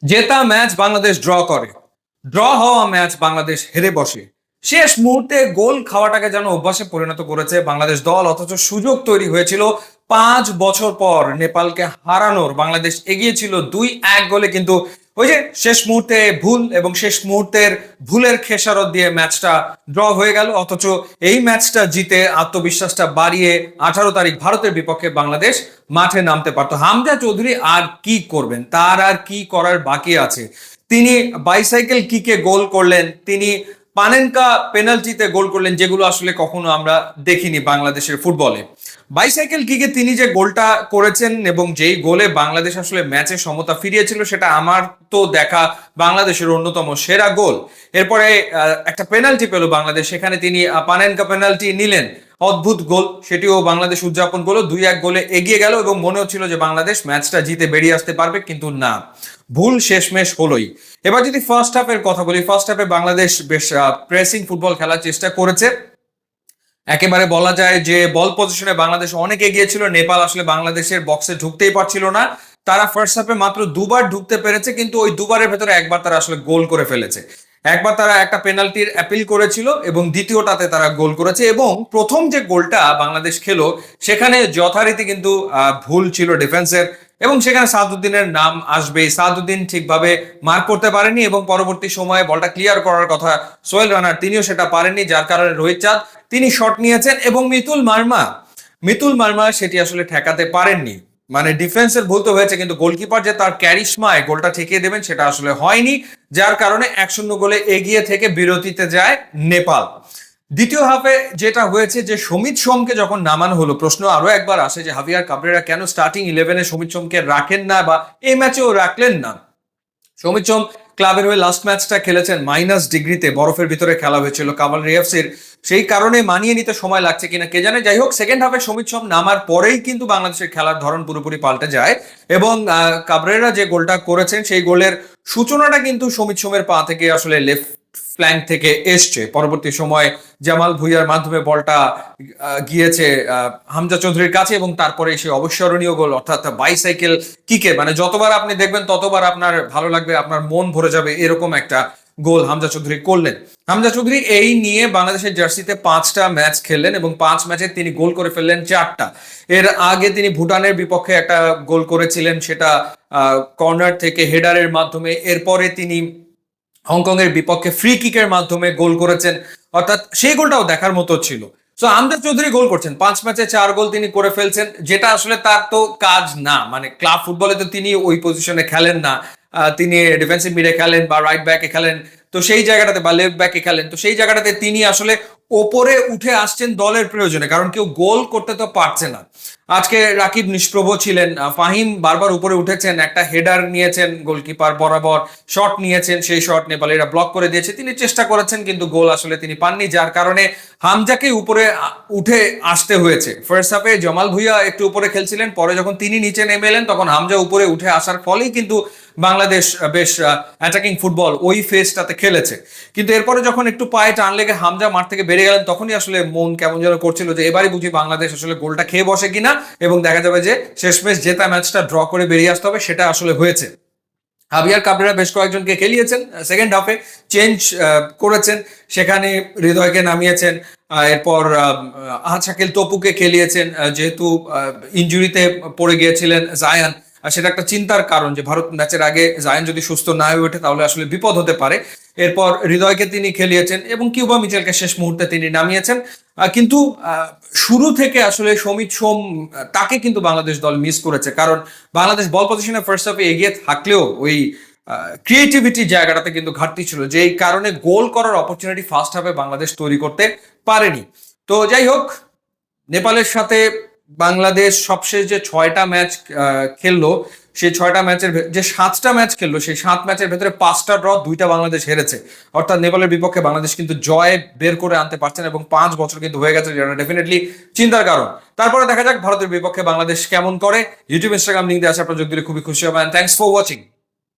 জেতা match Bangladesh draw করে, draw হওয়া ম্যাচ বাংলাদেশ হেরে বসে। শেষ মুহূর্তে গোল খাওয়াটাকে যেন অভ্যাসে পরিণত করেছে বাংলাদেশ দল, অথচ সুযোগ তৈরি হয়েছিল 5 বছর পর নেপালকে হারানোর। বাংলাদেশ এগিয়েছিল 2-1 গোলে, কিন্তু ওই যে শেষ মুহূর্তে ভুল এবং শেষ মুহূর্তের ভুলের খেসারত দিয়ে ম্যাচটা ড্র হয়ে গেল। অথচ এই ম্যাচটা জিতে আত্মবিশ্বাসটা বাড়িয়ে 18 তারিখ ভারতের বিপক্ষে বাংলাদেশ মাঠে নামতে পারতো। হামজা চৌধুরী আর কি করবেন, তার আর কি করার বাকি আছে? তিনি বাইসাইকেল কিকে গোল করলেন, তিনি পানেনকা পেনাল্টিতে গোল করলেন, যেগুলো আসলে কখনো আমরা দেখিনি বাংলাদেশের ফুটবলে। বাইসাইকেল কিকে তিনি যে গোলটা করেছেন এবং যেই গোলে বাংলাদেশ আসলে ম্যাচে সমতা ফিরিয়েছিল, সেটা আমার তো দেখা বাংলাদেশের অন্যতম সেরা গোল। এরপরে একটা পেনাল্টি পেল বাংলাদেশ, সেখানে তিনি পানেনকা পেনাল্টি নিলেন, অদ্ভুত গোল, সেটিও বাংলাদেশ উদযাপন করলো। 2-1 গোলে এগিয়ে গেল এবং মনে হচ্ছিল যে বাংলাদেশ ম্যাচটা জিতে বেরিয়ে আসতে পারবে, কিন্তু না, ভুল শেষমেশ হলোই। এবার যদি ফার্স্ট হাফের কথা বলি, ফার্স্ট হাফে বাংলাদেশ বেশ প্রেসিং ফুটবল খেলার চেষ্টা করেছে। একেবারে বলা যায় যে বল পজিশনে বাংলাদেশ অনেক এগিয়ে ছিল। নেপাল আসলে বাংলাদেশের বক্সে ঢুকতেই পারছিল না। তারা ফার্স্ট হাফে মাত্র 2বার ঢুকতে পেরেছে, কিন্তু ওই 2বারের ভেতরে একবার তারা আসলে গোল করে ফেলেছে। একবার তারা একটা পেনাল্টির অ্যাপিল করেছিল এবং দ্বিতীয়টাতে তারা গোল করেছে। এবং প্রথম যে গোলটা বাংলাদেশ খেলো, সেখানে যথারীতি কিন্তু ভুল ছিল ডিফেন্সের, এবং সেখানে সাদউদ্দিনের নাম আসবেই। সাদউদ্দিন ঠিকভাবে মার্ক করতে পারেনি এবং পরবর্তী সময়ে বলটা ক্লিয়ার করার কথা সোহেল রানার, তিনিও সেটা পারেননি, যার কারণে রোহিত চাঁদ তিনি শট নিয়েছেন এবং মিতুল মার্মা সেটি আসলে ঠেকাতে পারেননি। মানে ডিফেন্সের ভুল তো হয়েছে, কিন্তু গোলকিপার যে তার ক্যারিশমায় গোলটা ঠেকিয়ে দেবেন সেটা আসলে হয়নি, যার কারণে 1-0 গোলে এগিয়ে থেকে বিরতিতে যায় নেপাল। দ্বিতীয় হাফে যেটা হয়েছে যে সমিত সোমকে যখন নামানো হলো, প্রশ্ন আরো একবার আসে যে হাভিয়ার কাবরেরা কেন স্টার্টিং 11-এ সমিত সোমকে রাখেন না, বা এই ম্যাচেও রাখলেন না। সমিত সোম ক্লাবের হয়ে লাস্ট ম্যাচটা খেলেছেন -ডিগ্রিতে, বরফের ভিতরে খেলা হয়েছিল কাভালরি এফসির, সেই কারণে মানিয়ে নিতে সময় লাগছে কিনা কে জানে। যাই হোক, সেকেন্ড হাফে সমিত সোম নামার পরেই কিন্তু বাংলাদেশের খেলার ধরন পুরোপুরি পাল্টে যায় এবং কাবরেরা যে গোলটা করেছেন সেই গোলের সূচনাটা কিন্তু সমিত সোমের পা থেকে আসলে লেফট ফ্ল্যাঙ্ক থেকে এসছে। পরবর্তী সময় জামাল ভুঁইয়ার মাধ্যমে বলটা গিয়েছে হামজা চৌধুরীর কাছে এবং তারপরে সেই অবিস্মরণীয় গোল, অর্থাৎ বাইসাইকেল কিকে, মানে যতবার আপনি দেখবেন ততবার আপনার ভালো লাগবে, আপনার মন ভরে যাবে, এরকম একটা গোল হামজা চৌধুরী করলেন। হামজা চৌধুরী এই নিয়ে বাংলাদেশের জার্সিতে 5টা ম্যাচ খেললেন এবং 5 ম্যাচে তিনি গোল করে ফেললেন 4টা। এর আগে তিনি ভুটানের বিপক্ষে একটা গোল করেছিলেন, সেটা কর্নার থেকে হেডারের মাধ্যমে। এরপরে তিনি হংকং এর বিপক্ষে ফ্রি কিকের মাধ্যমে গোল করেছেন, অর্থাৎ সেই গোলটাও দেখার মতো ছিল। সো আমজাদ চৌধুরী গোল করছেন, 5 ম্যাচে 4 গোল তিনি করে ফেলছেন, যেটা আসলে তার তো কাজ না। মানে ক্লাব ফুটবলে তো তিনি ওই পজিশনে খেলেন না, তিনি ডিফেন্সিভ মিডে খেলেন বা রাইট ব্যাকে খেলেন, তো সেই জায়গাটাতে বা লেফট ব্যাকে খেলেন, তো সেই জায়গাটাতে তিনি আসলে ওপরে উঠে আসছেন দলের প্রয়োজনে, কারণ কেউ গোল করতে তো পারছে না। আজকে রাকিব নিষ্প্রভ ছিলেন, ফাহিম বারবার উপরে উঠেছেন, একটা হেডার নিয়েছেন গোলকিপার বরাবর, শট নিয়েছেন, সেই শট নেপালিরা ব্লক করে দিয়েছে, তিনি চেষ্টা করেছেন কিন্তু গোল আসলে তিনি পাননি, যার কারণে হামজাকে উপরে উঠে আসতে হয়েছে। ফার্স্ট হাফে জামাল ভুঁইয়া একটু উপরে খেলছিলেন, পরে যখন তিনি নিচে নেমে এলেন তখন হামজা উপরে উঠে আসার ফলেই কিন্তু বাংলাদেশ বেশ অ্যাটাকিং ফুটবল ওই ফেজটাতে খেলেছে। কিন্তু এরপরে যখন একটু পায়ে টান লেগে হামজা মাঠ থেকে বেরিয়ে গেলেন, তখনই আসলে মন কেমন যেন করছিল যে এবারই বুঝি বাংলাদেশ আসলে গোলটা খেয়ে বসে কিনা, এবং দেখা যাবে যে শেষমেশ জেতা ম্যাচটা ড্র করে বেরিয়ে আসতে হবে, সেটা আসলে হয়েছে। হাভিয়ার কাবরেরা বেশ কয়েকজনকে খেলিয়েছেন, সেকেন্ড হাফে চেঞ্জ করেছেন, সেখানে হৃদয়কে নামিয়েছেন, এরপর আহাদ শাকিল তপুকে খেলিয়েছেন, যেহেতু ইনজুরিতে পড়ে গিয়েছিলেন জায়ান, সেটা একটা চিন্তার কারণ যে ভারত ম্যাচের আগে জায়ান যদি সুস্থ না হয়ে ওঠে তাহলে আসলে বিপদ হতে পারে। এরপর হৃদয়কে তিনি খেলিয়েছেন এবং কিউবা মিচেলকে শেষ মুহূর্তে তিনি নামিয়েছেন। কিন্তু শুরু থেকে আসলে সমিত সোম তাকে কিন্তু বাংলাদেশ দল মিস করেছে, কারণ বাংলাদেশ বল পজিশনে ফার্স্ট হাফে এগিয়ে থাকলেও ওই ক্রিয়েটিভিটি জায়গাটাতে কিন্তু ঘাটতি ছিল, যেই কারণে গোল করার অপরচুনিটি ফার্স্ট হাফে বাংলাদেশ তৈরি করতে পারেনি। তো যাই হোক, নেপালের সাথে বাংলাদেশ সবশেষ যে 6টা ম্যাচ খেললো, সেই 6টা ম্যাচের যে 7টা ম্যাচ খেললো, সেই 7 ম্যাচের ভেতরে 5টা ড্র, 2টা বাংলাদেশ হেরেছে। অর্থাৎ নেপালের বিপক্ষে বাংলাদেশ কিন্তু জয় বের করে আনতে পারছেন এবং 5 বছর কিন্তু হয়ে গেছে, যেটা ডেফিনেটলি চিন্তার কারণ। তারপরে দেখা যাক ভারতের বিপক্ষে বাংলাদেশ কেমন করে। ইউটিউব ইনস্টাগ্রাম লিঙ্ক দিয়ে আছে, আপনার যোগ দিলে খুবই খুশি হবেন। Thanks for watching.